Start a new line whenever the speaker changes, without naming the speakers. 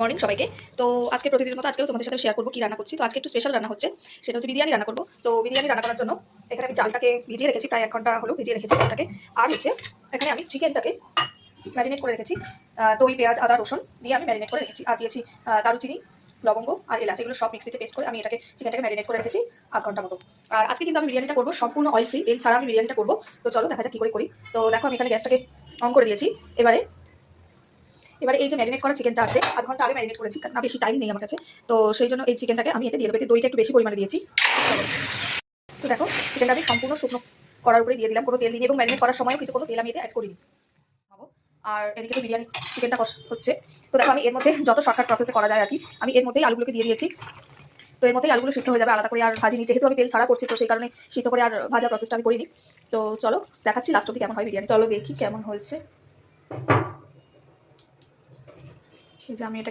Morning সবাইকে। তো আজকে প্রতিদিনের মতো আজকেও তোমাদের সাথে শেয়ার করবো কি রান্না করছি। তো আজকে একটু স্পেশাল রান্না হচ্ছে, সেটা হচ্ছে বিরিয়ানি রান্না করবো। তো বিরিয়ানি রান্না করার জন্য এখানে আমি চালটাকে ভিজিয়ে রেখেছি, প্রায় 1 ঘন্টা হলো ভিজিয়ে রেখেছি চালটাকে। আর হচ্ছে এখানে আমি চিকেনটাকে ম্যারিনেট করে রেখেছি, দই, পেঁয়াজ, আদা, রসুন দিয়ে আমি ম্যারিনেট করে রেখেছি। আর দিয়েছি দারুচিনি, লবঙ্গ আর এলাচ, এগুলো সব মিক্সিতে পেস্ট করে আমি চিকেনটাকে ম্যারিনেট করে রেখেছি 1 ঘন্টা মতো। আর আজকে কিন্তু আমি বিরিয়ানিটা করবো সম্পূর্ণ অয়েল ফ্রি, তেল ছাড়া আমি বিরিয়ানিটা করবো। তো চলো দেখা যাক কী করে করি। তো দেখো আমি এখানে গ্যাসটাকে অন করে দিয়েছি। এবারে এই যে ম্যারিনেট করা চিকেনটা আছে, 1/2 ঘন্টা আগে ম্যারিনেট করেছি, না বেশি টাইম নেই আমার কাছে। তো সেই জন্য এই চিকেনটাকে আমি এতে দিয়ে দেবো। এতে দইটা একটু বেশি পরিমাণে দিয়েছি। তো দেখো চিকেনটা আমি সম্পূর্ণ শুকনো করার উপরে দিয়ে দিলাম, কোনো তেল দিই, এবং ম্যারিনেট করার সময়ও কিন্তু কোনো তেল আমি এতে অ্যাড করিনি। আর এদিকে তো বিরিয়ানি চিকেনটা হচ্ছে। তো দেখো আমি এর মধ্যে যত শর্টকাট প্রসেসে করা যায় আর কি, আমি এর মধ্যেই আলুগুলোকে দিয়ে দিয়েছি। তো এর মধ্যেই আলুগুলো সিদ্ধ হয়ে যাবে, আলাদা করে আর ভাজিনি, যেহেতু আমি তেল ছাড়া করছি, তো সেই কারণে সিদ্ধ করে আর ভাজা প্রসেসটা আমি করিনি। তো চলো দেখাচ্ছি লাস্ট অবধি কেমন হয় বিরিয়ানি। চলো দেখি কেমন হয়েছে। এই যে আমি এটা